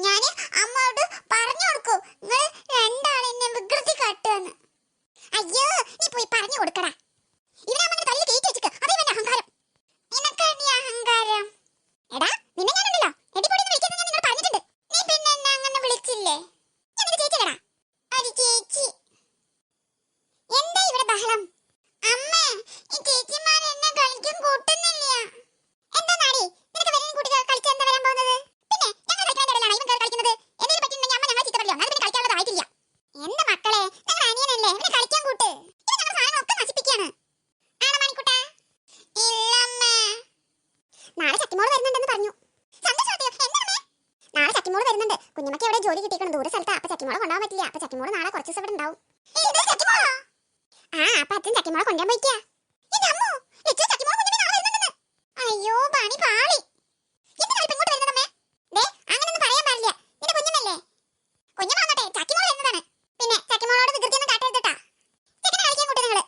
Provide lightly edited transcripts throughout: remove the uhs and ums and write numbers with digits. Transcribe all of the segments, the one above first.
ഞാന് അമ്മയോട് പറഞ്ഞു കൊടുക്കും നിങ്ങൾ രണ്ടാളെന്നെ വികൃതി കാട്ടുന്ന്. അയ്യോ നീ പോയി പറഞ്ഞു കൊടുക്കടാ. ഇവിടെ അമ്മ തലയിൽ കേറ്റി വെച്ചിട്ട് അതേ വേണ്ട അഹങ്കാരം. നിനക്കടി അഹങ്കാരം. എടാ നിന്നെ ഞാനുണ്ടല്ലോ എടിപൊടി എന്ന് വിളിക്കുന്നത് ഞാൻ നിന്നോട് പറഞ്ഞിട്ടുണ്ട്. നീ പിന്നെ എന്നെ അങ്ങനെ വിളിച്ചില്ലേ? ഞാൻ നിന്റെ ചേച്ചിയല്ലടാ. ഒരു ചേച്ചി. എന്താ ഇവിടെ ബഹളം? അമ്മ ഈ ചേച്ചിമാർ എന്നെ കളിക്കാൻ കൂട്ടുന്നില്ല. എന്താ നാടി നിനക്ക് വരെയും കൂട്ടി കളിച്ച് എന്താ വരാൻ പോകുന്നത്? പിന്നെ ഞങ്ങൾ കളിക്കാനാണ് ഇവൻ കളിക്കുന്നത്. എന്തെങ്കിലും പറ്റുന്നുണ്ടെങ്കിൽ അമ്മ ഞങ്ങളെ ചീത്ത പറയോ? ഞാൻ പിന്നെ കളിക്കാനുള്ളതായിട്ടില്ല. എന്താ മക്കളെ ഞങ്ങൾ അനിയനല്ലേ ഇവനെ കളിക്കാൻ കൂട്ട്. ഇവൻ ഞങ്ങളുടെ സാധനങ്ങളൊക്കെ നശിപ്പിക്കുകയാണ്. ആണോ മണിക്കുട്ടാ? ഇല്ലമ്മ. നാളെ ചക്കിമോള് വരുന്നുണ്ടെന്ന് പറഞ്ഞു. സന്തോഷമായോ? എന്താ നാളെ ചക്കിമോള് വരുന്നുണ്ട്. കുഞ്ഞമ്മക്ക് എവിടെ ജോലി കിട്ടിക്കണം ദൂര സ്ഥലത്താ. അപ്പൊ ചക്കിമോളെ കൊണ്ടുപോകാൻ പറ്റില്ല. അപ്പൊ ചക്കിമോള് നാളെ കുറച്ച് ദിവസം ഇവിടെ ഉണ്ടാവും. അപ്പൊ അച്ഛൻ ചക്കിമോളെ കൊണ്ടുപോകാൻ പോയിക്കാ. അയ്യോ പണി പാളി. എന്തിനാ ഇപ്പൊ ഇങ്ങോട്ട് വരുന്നതമ്മേ? ദേ അങ്ങനൊന്നും പറയാൻ പാടില്ല. നിന്റെ കുഞ്ഞമ്മല്ലേ? കുഞ്ഞമ്മ വന്നട്ടെ ചക്കിമോള് വരുന്നതാണ്. പിന്നെ ചക്കിമോളോട് വികൃതിയൊന്നും കാട്ടരുതട്ടാ. ചെക്കനെ കളിക്കാൻ കൂട്ടി നിങ്ങള്.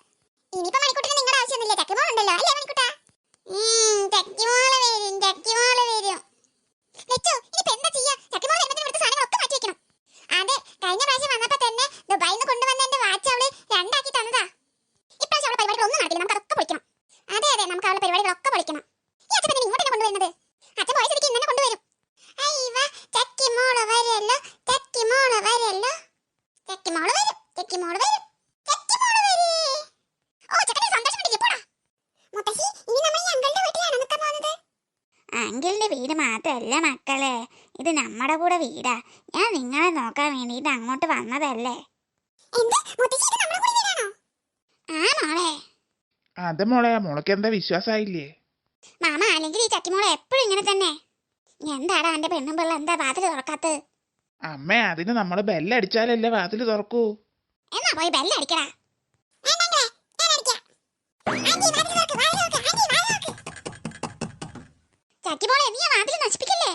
ഇനിയിപ്പോ മണിക്കുട്ടിന് നിങ്ങളുടെ ആവശ്യമൊന്നുമില്ല. ചക്കിമോളുണ്ടല്ലോ അല്ലേ മണിക്കുട്ടാ? ചക്കിമോള് വരും ചക്കിമോള് വരും. ലച്ചു ഇനിയിപ്പോ എന്താ ചെയ്യാ? ചക്കിമോള് വരുന്നതിന് ഇവിടുത്തെ സാധനങ്ങളൊക്കെ മാറ്റി വെക്കണം. അതെ കഴിഞ്ഞ പ്രാവശ്യം വന്നപ്പോ തന്നെ ദുബായിൽ നിന്ന് കൊണ്ടുവന്ന എന്റെ വാച്ച് അവള് രണ്ടാക്കി തന്നതാ. ഇപ്രാവശ്യം അവളെ പരിപാടികളൊന്നും നടക്കില്ല. നമുക്ക് അതൊക്കെ പൊളിക്കണം. അതെ നമുക്ക് അവളുടെ പരിപാടികളൊക്കെ പൊളിക്കണം. ഈ അച്ഛൻ പിന്നെ ഇങ്ങോട്ട് കൊണ്ടുവരുന്നത്? അച്ഛൻ പോയ സ്ഥിതിക്ക് ഇന്നെ കൊണ്ടുവരും. അയ്യവ ചക്കിമോള് വരല്ലോ ചക്കിമോള് വരല്ലോ. ചക്കിമോള് വരും ചക്കിമോള് വരും ചക്കിമോള് വരേ. ഓ ചക്കനെ സന്തോഷം കണ്ടില്ലേ? പോടാ മുത്തശ്ശി. ഇനി നമ്മൾ ഈ അങ്കിളുടെ വീട്ടിലാണ് നിൽക്കാൻ പോകുന്നത്. അങ്കിളുടെ വീട് മാത്രമല്ല മക്കളെ, ഇത് നമ്മുടെ കൂടെ വീടാ. ഞാൻ നിങ്ങളെ നോക്കാൻ വേണ്ടിയിട്ട് അങ്ങോട്ട് വന്നതല്ലേ. ആ മോളെ. അതെ മോളെ, മോളക്ക് എന്താ വിശ്വാസമായില്ലേ? മാമ അല്ലെങ്കിൽ ഈ ചക്കിമോളെ എപ്പോഴും ഇങ്ങനെ തന്നെ. എന്താടാ എന്റെ പെണ്ണും പിള്ള എന്താ വാതിൽ തുറക്കാത്തത്? അമ്മേ അതിന് നമ്മള് ബെല്ലടിച്ചാലല്ലേ വാതിൽ തുറക്കൂ. എന്നാ പോയി ബെല്ലടിക്കടാ. ചക്കിമോളെ നീ വാതിൽ നശിപ്പിക്കല്ലേ.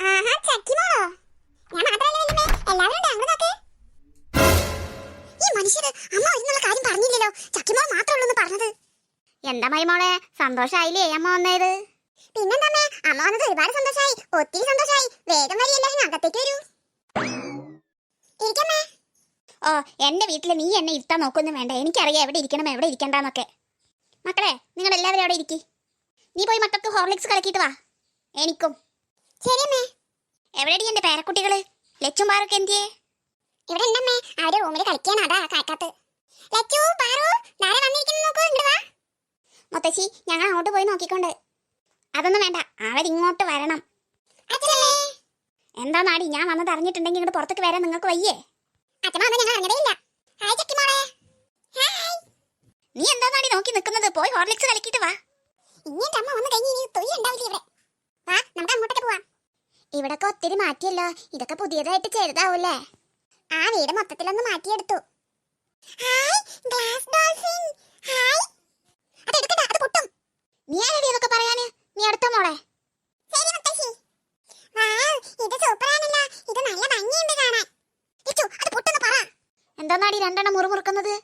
ആഹാ ചക്കിമോളോ? ഞാൻ മാത്രമല്ല എല്ലാവരും ഉണ്ട്. അങ്ങോട്ട് നോക്ക്. ഈ മനുഷ്യര് അമ്മ വരുന്നുള്ള കാര്യം പറഞ്ഞില്ലല്ലോ. ചക്കിമോൾ മാത്രമേ ഉള്ളൂ പറഞ്ഞത്. എന്താ മൈമോളെ സന്തോഷായില്ലേ അമ്മ വന്നത്? പിന്നെന്താ അമ്മ വന്നത് ഒരുപാട് സന്തോഷായി. ഒത്തിരി സന്തോഷായി. വേഗം വരി എല്ലാവരും അകത്തേക്ക് വരൂ. ഇരിക്കമ്മേ. ഓ എന്റെ വീട്ടില് നീ എന്നെ ഇരുത്താൻ നോക്കൊന്നും വേണ്ട. എനിക്കറിയാം എവിടെ ഇരിക്കണം എവിടെ ഇരിക്കണ്ടെന്നൊക്കെ. മക്കളെ നിങ്ങൾ എല്ലാവരും അവിടെ ഇരിക്കി. നീ പോയി മക്കൾക്ക് ഹോർലിക്സ് കലക്കിയിട്ട് വാ. എനിക്കും. ശരിയമ്മേ. എവിടെയടി എന്റെ പേരക്കുട്ടികള് ലച്ചും പാറൊക്കെ എന്തിയേ? ഇവിടെ ഉണ്ടമ്മേ. അവര് റൂമിൽ കളിക്കാണ്. അതാ കാക്കാത്ത്. ലച്ചു പാറു നാളെ വന്നിരിക്കുന്നു നോക്കൂ. ഇങ്ങോട്ട് വാ. മുത്തശ്ശി ഞങ്ങൾ അങ്ങോട്ട് പോയി നോക്കിക്കൊണ്ട്. അതൊന്നും വേണ്ട, അവരിങ്ങോട്ട് വരണം. എന്താ നാടി ഞാൻ വന്നത് അറിഞ്ഞിട്ടുണ്ടെങ്കിൽ ഇങ്ങോട്ട് പുറത്തേക്ക് വരാൻ നിങ്ങൾക്ക് വയ്യേ? നീ എന്താ നാടി നോക്കി നിൽക്കുന്നത്? പോയി ഹോർലിക്സ് കലക്കിയിട്ട് വാ. ഇവിടൊക്കെ ഒത്തിരി മാറ്റിയല്ലോ. ഇതൊക്കെ പുതിയതായിട്ട് ചെയ്തതാവൂലേ? ആ വീട് മൊത്തത്തിലൊന്ന് മാറ്റിയെടുത്തു. നീ ആരടി ഇതൊക്കെ പറയാന്? നീ അടുത്ത മോളെ. എന്താന്നാടി രണ്ടെണ്ണം മുറുമുറുക്കുന്നത്?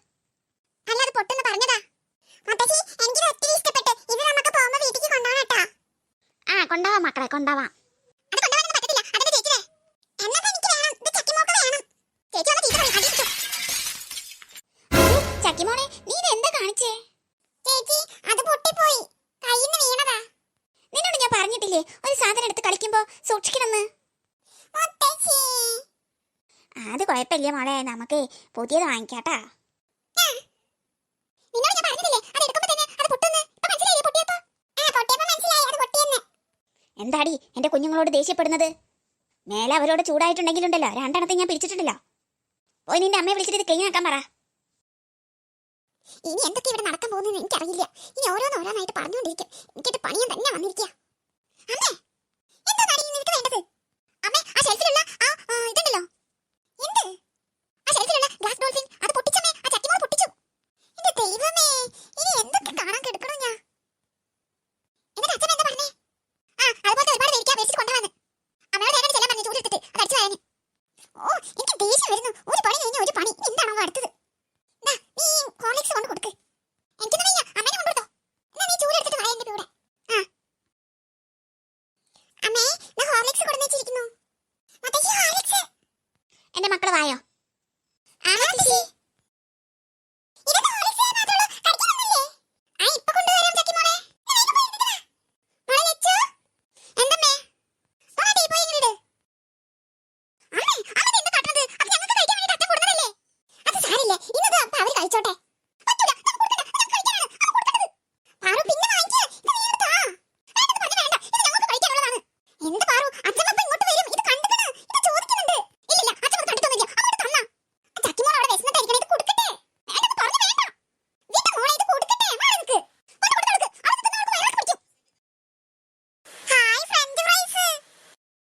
ആ കൊണ്ടാവാം മക്കളെ കൊണ്ടാവാം. ചക്കിമോളെ നീ ഇത് എന്താ കാണിച്ചേ? ചേച്ചി അത് പൊട്ടിപ്പോയി. കയ്യിന്ന് വീണതാ. നിന്നോട് ഞാൻ പറഞ്ഞിട്ടില്ലേ ഒരു സാധനം എടുത്ത് കളിക്കുമ്പോ സൂക്ഷിക്കണമെന്ന്? അത് കുഴപ്പമില്ല മോളെ, നമുക്ക് പുതിയത് വാങ്ങിക്കാട്ടാ. എന്താടി എന്റെ കുഞ്ഞുങ്ങളോട് ദേഷ്യപ്പെടുന്നത്? മേലെ അവരോട് ചൂടായിട്ടുണ്ടെങ്കിലുണ്ടല്ലോ രണ്ടെണ്ണത്തെ ഞാൻ പിടിച്ചിട്ടുണ്ടല്ലോ. പോയി നിന്റെ അമ്മയെ വിളിച്ചിട്ട് ഇത് കഴിഞ്ഞാക്കാൻ പറ. ഇനി എന്തൊക്കെ ഇവിടെ നടക്കാൻ പോകുന്നതെന്ന് എനിക്കറിയില്ല. ഇനി ഓരോന്നായിട്ട് പറഞ്ഞുകൊണ്ടിരിക്കും. എനിക്കിട്ട് പണിയാൻ തന്നെ വന്നിരിക്കുക. അമ്മേ എന്താ നിനക്ക് വേണ്ടത്? അമ്മേ ആ ഷെൽഫിലുള്ള ഇതുണ്ടല്ലോ. എന്ത്? ആ ഷെൽഫിലുള്ള ഗ്ലാസ് ഡോൾഫിൻ അത് പൊട്ടിച്ചമ്മേ. ആ ചക്കിമോൾ പൊട്ടിച്ചു. എന്റെ ദൈവമേ ഇനി എന്തൊക്കെ കാണാൻ കിടക്കണോ ഞാൻ? എന്നിട്ട് അച്ഛൻ എന്താ പറഞ്ഞേ? അതുപോലെ ഒരുപാട് പേരിക്കാ വേസ്റ്റ് കൊണ്ടുവന്ന് അമ്മയോട് വേഗം ചെല്ലാൻ പറഞ്ഞു. ചൂടെടുത്തിട്ട് അത് അടിച്ചു കളയാന്. ഓ എനിക്ക് ദേഷ്യം വരുന്നു. ഒരു പണി കഴിഞ്ഞ ഒരു പണി. എന്താണോ അടുത്തത്? നീ ഹോർലിക്സ് കൊണ്ട് കൊടുക്ക്. എനിക്കൊന്നും വയ്യ. അമ്മേനെ കൊണ്ടുകൊടുത്തോ. എന്നാ നീ ചൂടെടുത്തിട്ട് വാ എന്റെ കൂടെ.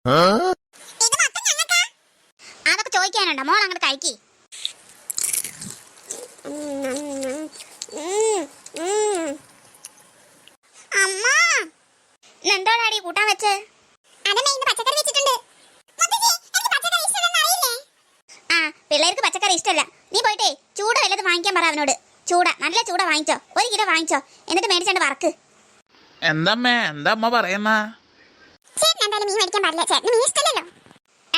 ഇത് മൊത്തം ഞങ്ങൾക്കാ? അതൊക്കെ ചോദിക്കാനുണ്ടോ? മോൾ അങ്ങോട്ട് കഴിക്കി. അമ്മ എന്തോടാടി കൂട്ടാൻ വെച്ച്? അതമ്മ ഇന്ന് പച്ചക്കറി വെച്ചിട്ടുണ്ട്. ആ പിള്ളേർക്ക് പച്ചക്കറി ഇഷ്ടമല്ല. നീ പോയിട്ടേ ചൂട വല്ലതും വാങ്ങിക്കാൻ പറ അവനോട്. ചൂട, നല്ല ചൂട വാങ്ങിച്ചോ, 1 കിലോ വാങ്ങിച്ചോ, എന്നിട്ട് മേടിച്ചാണ്ട് വറക്ക്. എന്താ അമ്മ പറയുന്ന?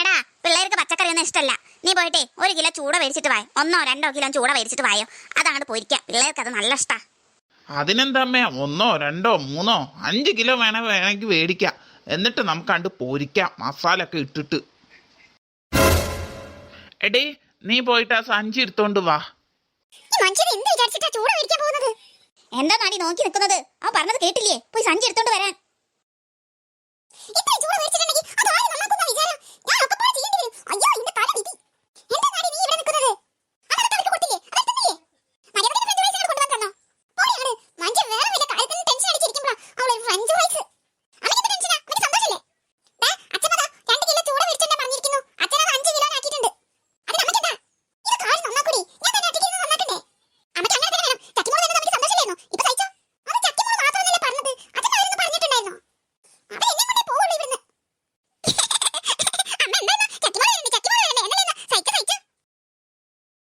എടാ പിള്ളേർക്ക് പച്ചക്കറി ഒന്നും ഇഷ്ടമല്ല. നീ പോയിട്ടേ 1 കിലോ ചൂട മേടിച്ചിട്ട് വായോ, 1 or 2 കിലോ ചൂട മേടിച്ചിട്ട് വായോ. അതങ്ങോട്ട് പൊരിക്കാം, പിള്ളേർക്ക് അത് നല്ല ഇഷ്ടാ. അതിനെന്താ അമ്മേ, 1, 2, 3, 5 കിലോ വേണമെങ്കിൽ മേടിക്കാം. എന്നിട്ട് നമുക്ക് കണ്ട് പൊരിക്കാം, മസാല ഒക്കെ ഇട്ടിട്ട്. എടേ നീ പോയിട്ട് ആ സഞ്ചി എടുത്തോണ്ട് വാ. എന്താ നാടി നോക്കി നിൽക്കുന്നത്? അവ പറഞ്ഞത് കേട്ടില്ലേ? പോയി സഞ്ചി എടുത്തോണ്ട് വരാൻ.